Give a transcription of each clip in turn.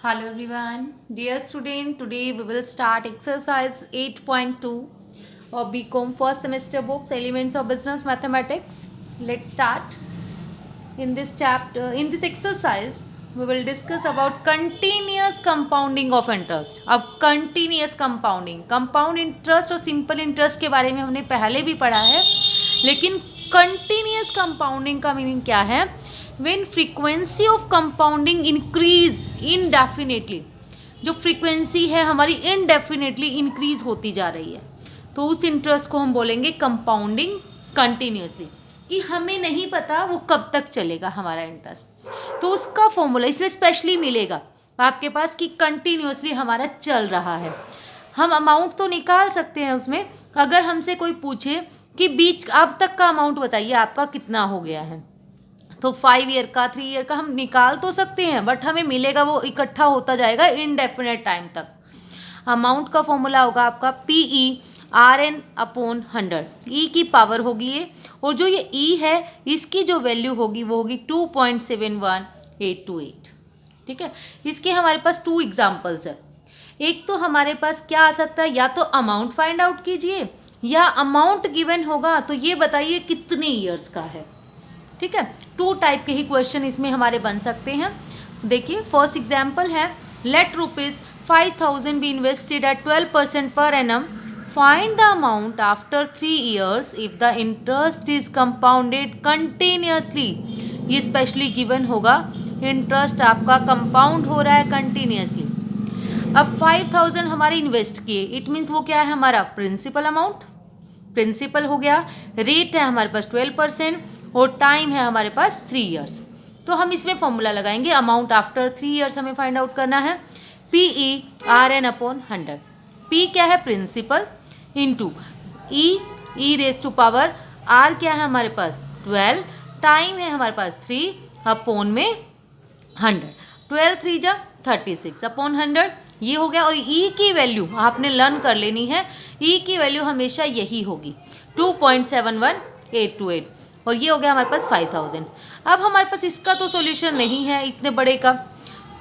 Hello everyone, dear student. Today we will start exercise 8.2 of BCom first semester books Elements of Business Mathematics. Let's start. In this chapter, in this exercise, we will discuss about continuous compounding of interest. अब continuous compound interest और simple interest के बारे में हमने पहले भी पढ़ा है, लेकिन continuous compounding का मीनिंग क्या है? When frequency of compounding increase indefinitely, जो फ्रीक्वेंसी है हमारी इनडेफिनेटली इंक्रीज होती जा रही है, तो उस इंटरेस्ट को हम बोलेंगे कंपाउंडिंग कंटिन्यूसली, कि हमें नहीं पता वो कब तक चलेगा हमारा इंटरेस्ट। तो उसका फॉर्मूला इसमें स्पेशली मिलेगा आपके पास कि कंटिन्यूसली हमारा चल रहा है। हम अमाउंट तो निकाल सकते हैं उसमें, अगर हमसे कोई पूछे कि बीच अब तक का अमाउंट बताइए आपका कितना हो गया है, तो 5 ईयर का 3 ईयर का हम निकाल तो सकते हैं, बट हमें मिलेगा वो इकट्ठा होता जाएगा इनडेफिनेट टाइम तक। अमाउंट का फॉर्मूला होगा आपका PE/RN/100। ई की पावर होगी ये, और जो ये ई है इसकी जो वैल्यू होगी वो होगी 2.71828। ठीक है, इसके हमारे पास 2 एग्जाम्पल्स है। एक तो हमारे पास क्या आ सकता है, या तो अमाउंट फाइंड आउट कीजिए, या अमाउंट गिवन होगा तो ये बताइए कितने ईयर्स का है। ठीक है, 2 टाइप के ही क्वेश्चन इसमें हमारे बन सकते हैं। देखिए फर्स्ट एग्जाम्पल है, let ₹5,000 be invested at 12% per annum, find the amount after 3 years if the interest is compounded continuously. ये स्पेशली गिवन होगा, इंटरेस्ट आपका कंपाउंड हो रहा है कंटिन्यूसली। अब 5,000 हमारे इन्वेस्ट किए, इट मीन्स वो क्या है हमारा प्रिंसिपल अमाउंट, प्रिंसिपल हो गया, रेट है हमारे पास 12% और टाइम है हमारे पास 3 ईयर्स। तो हम इसमें फॉर्मूला लगाएंगे, अमाउंट आफ्टर 3 ईयर्स हमें फाइंड आउट करना है, PE/RN/100। P क्या है principal, into e raise to power r क्या है हमारे पास 12, टाइम है हमारे पास 3 अपॉन में 100, 12 3 जा 36 अपॉन 100, ये हो गया। और ई की वैल्यू आपने लर्न कर लेनी है, ई की वैल्यू हमेशा यही होगी 2.71828, और ये हो गया हमारे पास 5,000। अब हमारे पास इसका तो सॉल्यूशन नहीं है इतने बड़े का,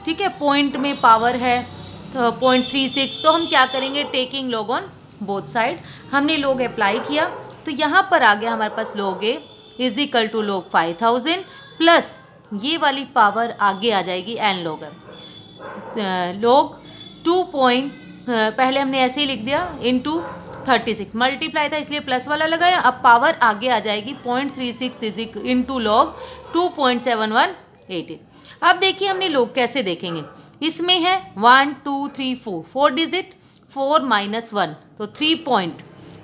ठीक है, पॉइंट में पावर है तो 0.36, तो हम क्या करेंगे, taking log on both side. हमने लॉग अप्लाई किया तो यहाँ पर आ गया हमारे पास log A is equal to log 5,000 plus ये वाली पावर आगे आ जाएगी n log log 2 पहले हमने ऐसे ही लिख दिया इंटू 36, मल्टीप्लाई था इसलिए प्लस वाला लगाया, अब पावर आगे आ जाएगी 0.36 इज इंटू लॉग 2.7188। अब देखिए हमने लॉग कैसे देखेंगे, इसमें है 1 2 3 4 4 डिजिट, 4 माइनस 1 तो 3 पॉइंट,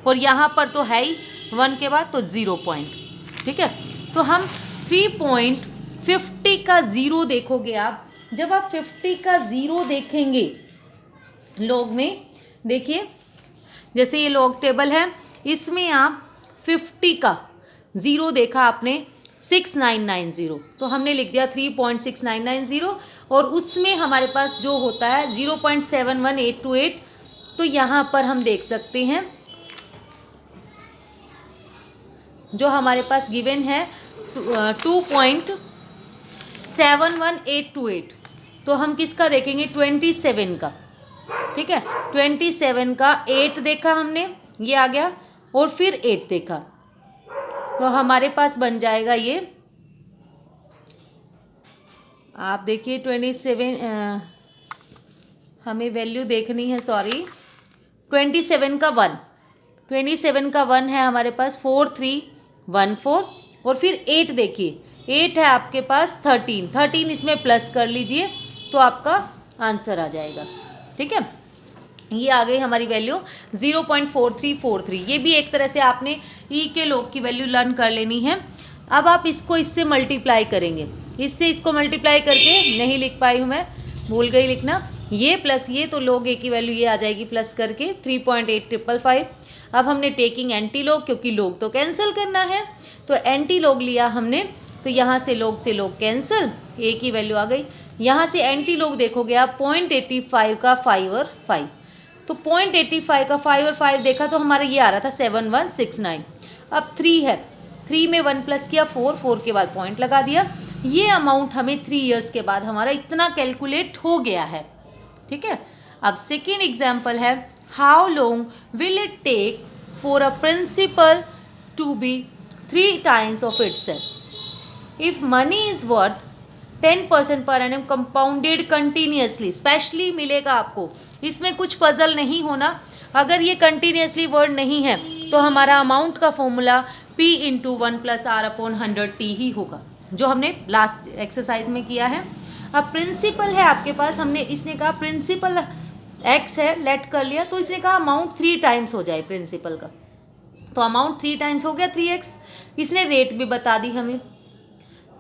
और यहाँ पर तो है ही 1 के बाद तो 0 पॉइंट। ठीक है, तो हम 3.50 का 0 देखोगे आप, जब आप 50 का 0 देखेंगे लॉग में, देखिए जैसे ये लॉग टेबल है, इसमें आप 50 का 0 देखा आपने 6990, तो हमने लिख दिया 3.6990, और उसमें हमारे पास जो होता है 0.71828, तो यहाँ पर हम देख सकते हैं जो हमारे पास गिवन है 2.71828, तो हम किसका देखेंगे 27 का। ठीक है, 27 का 8 देखा हमने, ये आ गया, और फिर 8 देखा, तो हमारे पास बन जाएगा ये, आप देखिए 27, हमें वैल्यू देखनी है, सॉरी 27 का 1, 27 का 1 है हमारे पास 4314, और फिर 8 देखिए 8 है आपके पास 13 इसमें प्लस कर लीजिए तो आपका आंसर आ जाएगा। ठीक है, ये आ गई हमारी वैल्यू 0.4343। ये भी एक तरह से आपने ई के लॉग की वैल्यू लर्न कर लेनी है। अब आप इसको इससे मल्टीप्लाई करेंगे, इससे इसको मल्टीप्लाई करके नहीं लिख पाई हूँ मैं, भूल गई लिखना, ये प्लस ये, तो log A की वैल्यू ये आ जाएगी प्लस करके 3.8555। अब हमने टेकिंग एंटी लॉग, क्योंकि log तो कैंसिल करना है, तो एंटी लॉग लिया हमने, तो यहाँ से log कैंसिल, A की वैल्यू आ गई। यहाँ से एंटी लॉग देखोगे आप 0.85 का 5 और 5, तो 0.85 का 5 और 5 देखा तो हमारा ये आ रहा था 7169। अब 3 है, 3 में 1 प्लस किया 4, 4 के बाद पॉइंट लगा दिया, ये अमाउंट हमें 3 ईयर्स के बाद हमारा इतना कैलकुलेट हो गया है, ठीक है। अब सेकेंड एग्जाम्पल है, how long will it take for a principal to be 3 times of itself if money is worth 10% per annum compounded continuously. Specially मिलेगा आपको, इसमें कुछ पजल नहीं होना। अगर ये कंटिन्यूसली वर्ड नहीं है तो हमारा अमाउंट का फॉर्मूला P इंटू 1+R/100T ही होगा, जो हमने लास्ट एक्सरसाइज में किया है। अब प्रिंसिपल है आपके पास, हमने इसने कहा प्रिंसिपल x है, लेट कर लिया, तो इसने कहा अमाउंट 3 times हो जाए प्रिंसिपल का, तो अमाउंट 3 times हो गया 3x। इसने रेट भी बता दी हमें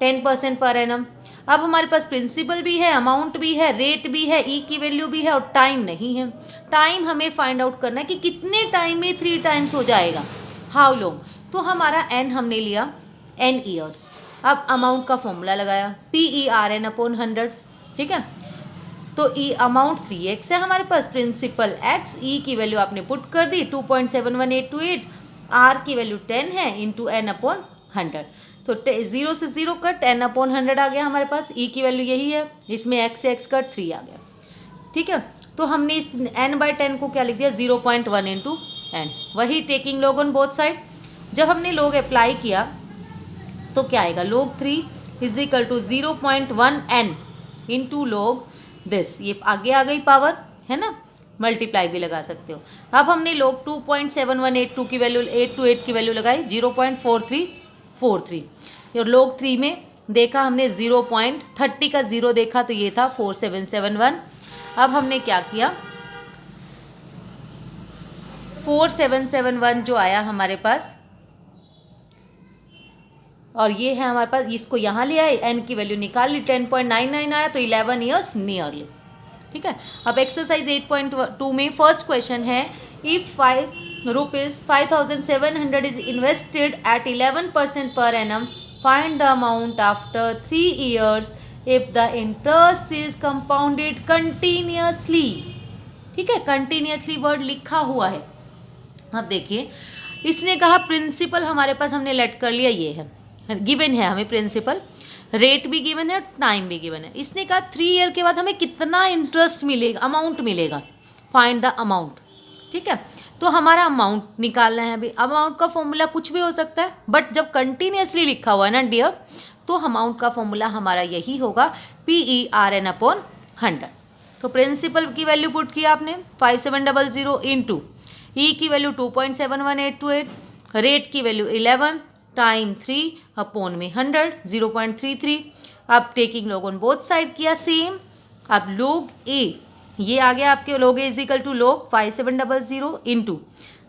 10% पर एनम। अब हमारे पास प्रिंसिपल भी है, अमाउंट भी है, रेट भी है, ई की वैल्यू भी है और टाइम नहीं है। टाइम हमें फाइंड आउट करना है कि कितने टाइम में 3 times हो जाएगा, हाउ लॉन्ग। तो हमारा n हमने लिया n ईयर्स। अब अमाउंट का फॉर्मूला लगाया PERN/100, ठीक है। तो ई अमाउंट 3x है हमारे पास, प्रिंसिपल x, ई की वैल्यू आपने पुट कर दी 2.71828, आर की वैल्यू 10 है इंटू n/100। तो 0 से 0 कट, n/100 आ गया हमारे पास, ई की वैल्यू यही है, इसमें x से x कट 3 आ गया, ठीक है। तो हमने इस n/10 को क्या लिख दिया 0.1 इंटू n, वही taking log on both side. जब हमने लॉग अप्लाई किया तो क्या आएगा, log 3 is equal to 0.1n into log this, ये आगे आ गई पावर, है ना, मल्टीप्लाई भी लगा सकते हो। अब हमने log 2.7182 की वैल्यू 828 की वैल्यू लगाई 0.4343, और log 3 में देखा हमने 0.30 का 0 देखा तो ये था 4771। अब हमने क्या किया, 4771 जो आया हमारे पास, और ये है हमारे पास, इसको यहाँ ले आए, n की वैल्यू निकाल ली, 10.99 आया, तो 11 ईयर्स नियरली, ठीक है। अब एक्सरसाइज 8.2 में फर्स्ट क्वेश्चन है, इफ ₹5,700 इज इन्वेस्टेड एट 11% पर annum, find the amount after 3 years if the interest is compounded continuously, ठीक है। कंटिन्यूसली वर्ड लिखा हुआ है। अब देखिए, इसने कहा प्रिंसिपल हमारे पास हमने लेट कर लिया, ये है गिवन है हमें प्रिंसिपल, रेट भी गिवन है, टाइम भी गिवन है। इसने कहा 3 ईयर के बाद हमें कितना इंटरेस्ट मिलेगा, अमाउंट मिलेगा, फाइंड द अमाउंट, ठीक है। तो हमारा अमाउंट निकालना है। अभी अमाउंट का फॉर्मूला कुछ भी हो सकता है, बट जब कंटिन्यूसली लिखा हुआ है ना डियर, तो अमाउंट का फॉर्मूला हमारा यही होगा PERN/100। तो प्रिंसिपल की वैल्यू पुट किया आपने 5700 इंटू ई की वैल्यू 2.71828, रेट की वैल्यू 11 टाइम 3/100 0.33। अब taking log on both side किया सेम। अब log a, ये आ गया आपके log a is equal to log 5700 into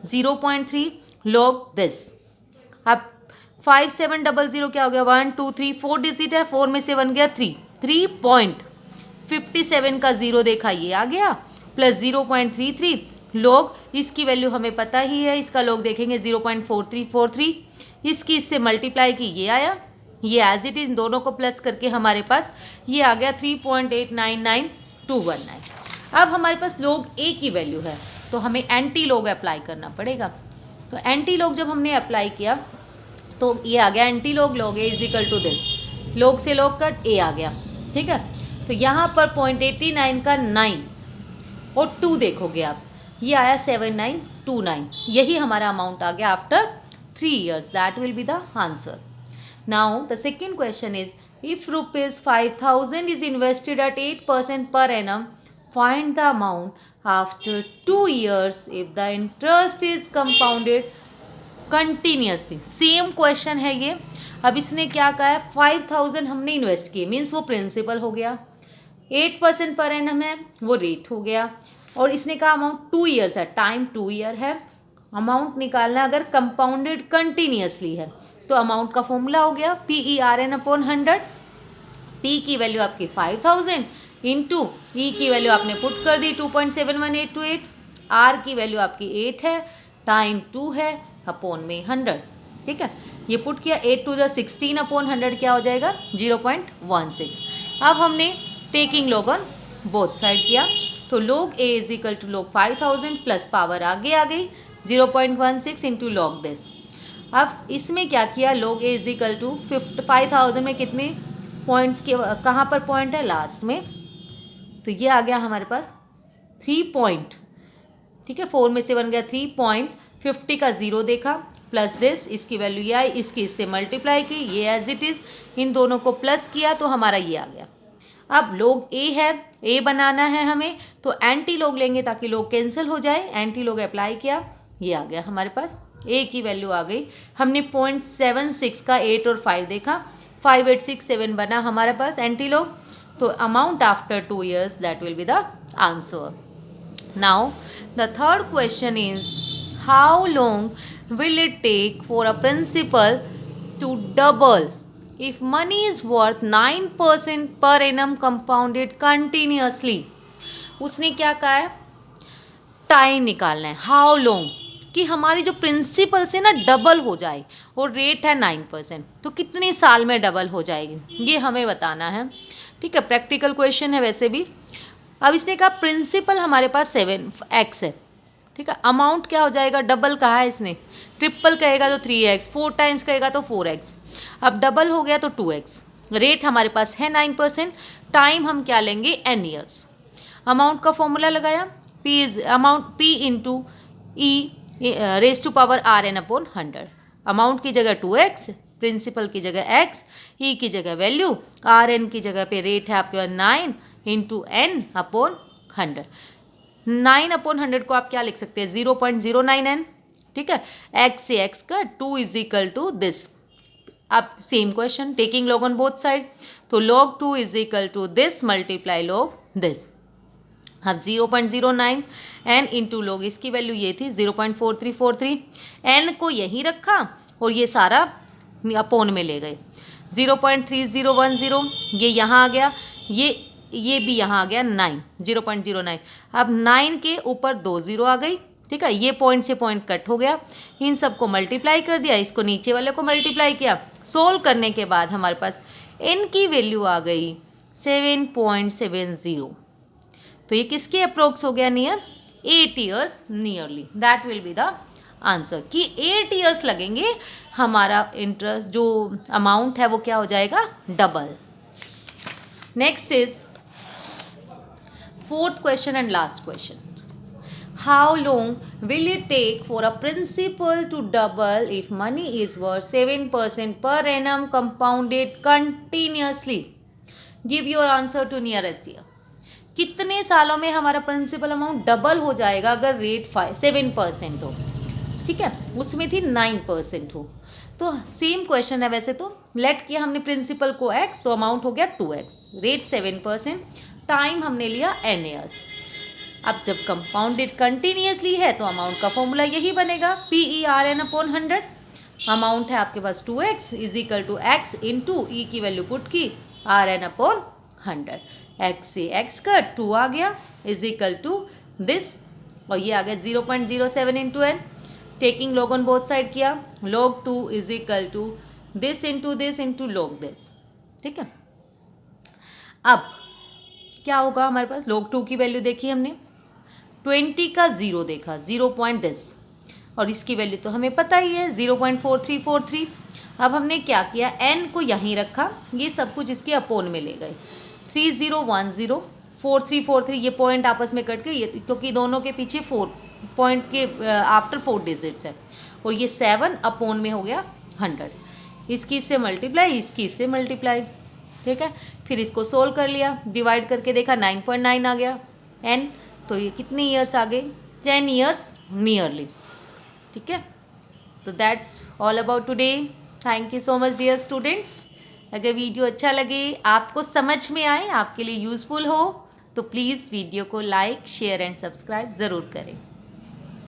0.3 log this. अब 5700 क्या हो गया, 1 2 3 4 डिजिट है, 4 में से 1 गया 3, 3.57 का 0 देखा ये आ गया, प्लस 0.33 लॉग, इसकी वैल्यू हमें पता ही है, इसका लॉग देखेंगे 0.4343, इसकी इससे मल्टीप्लाई की ये आया, ये एज इट इज दोनों को प्लस करके हमारे पास ये आ गया 3.899219। अब हमारे पास log a की वैल्यू है, तो हमें एंटी लॉग अप्लाई करना पड़ेगा। तो एंटी लॉग जब हमने अप्लाई किया तो ये आ गया antilog, log a is equal to this, log से log कट a आ गया, ठीक है। तो यहाँ पर 0.89 का 9 और 2 देखोगे आप, ये आया 7929, यही हमारा अमाउंट आ गया after 3 years, that will be the answer. Now the second question is, if ₹5,000 is invested at 8% per annum, find the amount after 2 years if the interest is compounded continuously. Same question है ये। अब इसने क्या कहा है, 5,000 हमने invest किए, means वो प्रिंसिपल हो गया, 8% पर एनम है, वो रेट हो गया, और इसने कहा अमाउंट 2 years है, टाइम 2 year है। अमाउंट निकालना अगर कंपाउंडेड कंटिन्यूसली है तो अमाउंट का फॉर्मूला हो गया PERN/100। P की वैल्यू आपकी 5000 इंटू ई की वैल्यू आपने पुट कर दी 2.71828, आर की वैल्यू आपकी 8 है, टाइम 2 है, अपॉन में 100, ठीक है। ये पुट किया 8 to the 16/100 क्या हो जाएगा 0.16। अब हमने taking log on both side किया, तो log a is equal to log 5000 plus power आगे आ गई 0.16 इंटू लॉग दिस। अब इसमें क्या किया, log a is equal to 5000 में कितनी पॉइंट्स के कहाँ पर पॉइंट है, लास्ट में। तो ये आ गया हमारे पास 3 पॉइंट, ठीक है। 4 में से बन गया 3 पॉइंट, 50 का 0 देखा, प्लस दिस, इसकी वैल्यू ये आई, इसकी इससे मल्टीप्लाई की, ये एज इट इज़, इन दोनों को प्लस किया तो हमारा ये आ गया। अब लोग ए है, ए बनाना है हमें, तो एंटी लोग लेंगे ताकि लोग कैंसिल हो जाए। एंटी लोग अप्लाई किया, ये आ गया हमारे पास, ए की वैल्यू आ गई। हमने 0.76 का 8 और 5 देखा, 5867 बना हमारे पास एंटी लोग। तो amount after 2 years, that will be the answer. Now the third question is, how long will it take for a principal to double if money is worth 9% per annum compounded continuously। उसने क्या कहा है, time निकालना है, how long, कि हमारी जो principal से ना डबल हो जाए और रेट है 9%, तो कितने साल में डबल हो जाएगी ये हमें बताना है, ठीक है। प्रैक्टिकल क्वेश्चन है वैसे भी। अब इसने कहा प्रिंसिपल हमारे पास 7x है, ठीक है। अमाउंट क्या हो जाएगा, डबल कहा है इसने, ट्रिपल कहेगा तो 3x, 4 टाइम्स कहेगा तो 4x, अब डबल हो गया तो 2x। रेट हमारे पास है 9%, टाइम हम क्या लेंगे, n ईयर्स। अमाउंट का फॉर्मूला लगाया, p is amount, p into e raise to power r n upon 100। Amount की जगह 2x, प्रिंसिपल की जगह x, ई की जगह वैल्यू, आर एन की जगह पे रेट है आपके पास 9 इंटू एन अपॉन 100। 9/100 को आप क्या लिख सकते हैं, 0.09n, ठीक है। x से x का 2 इज इक्वल टू दिस। अब same question, taking log on both side, तो log 2 is equal to this multiply log this. अब 0.09 n इंटू लॉग, इसकी वैल्यू ये थी 0.4343, n को यहीं रखा और ये सारा अपोन में ले गए, 0.3010 ये यहाँ आ गया, ये भी यहाँ आ गया 9, 0.09। अब 9 के ऊपर 2 0 आ गई, ठीक है। ये पॉइंट से पॉइंट कट हो गया, इन सबको मल्टीप्लाई कर दिया, इसको नीचे वाले को मल्टीप्लाई किया, सोल्व करने के बाद हमारे पास n की वैल्यू आ गई 7.70। तो ये किसके अप्रोक्स हो गया, near 8 years nearly, that will be the answer, कि 8 years लगेंगे, हमारा इंटरेस्ट जो अमाउंट है वो क्या हो जाएगा, double. Next is fourth question and last question. How long will it take for a principal to double if money is worth 7% per annum compounded continuously? Give your answer to nearest year. कितने सालों में हमारा principal amount double हो जाएगा अगर rate 7% हो, ठीक है, उसमें थी 9% हो। तो सेम क्वेश्चन है वैसे तो, लेट किया हमने प्रिंसिपल को x, तो अमाउंट हो गया 2x, रेट 7%, टाइम हमने लिया n ईयर्स। अब जब कंपाउंडेड कंटिन्यूसली है तो अमाउंट का फॉर्मूला यही बनेगा, PERN/100। अमाउंट है आपके पास 2x is equal to x into e की वैल्यू पुट की RN/100, x से x का 2 आ गया इज इक्वल टू दिस, और ये आ गया 0.07 into n। Taking log on both side किया, log 2 is equal to this into log this, ठीक है। अब क्या होगा हमारे पास, log 2 की वैल्यू देखी हमने, 20 का 0 देखा, 0. दिस, और इसकी वैल्यू तो हमें पता ही है 0.4343। अब हमने क्या किया, n को यहीं रखा, ये सब कुछ इसके अपोन में ले गए, 3010 4343, ये पॉइंट आपस में कट गए क्योंकि दोनों के पीछे 4 पॉइंट के आफ्टर 4 डिजिट्स है, और ये 7 अपोन में हो गया 100, इसकी इससे मल्टीप्लाई, इसकी इससे मल्टीप्लाई, ठीक है। फिर इसको सोल्व कर लिया, डिवाइड करके देखा 9.9 आ गया n, तो ये कितने ईयर्स आ गए, 10 years नियरली, ठीक है। तो that's all about today. Thank you so much dear students. अगर वीडियो अच्छा लगे, आपको समझ में आए, आपके लिए यूज़फुल हो, तो प्लीज़ वीडियो को लाइक, शेयर एंड सब्सक्राइब ज़रूर करें।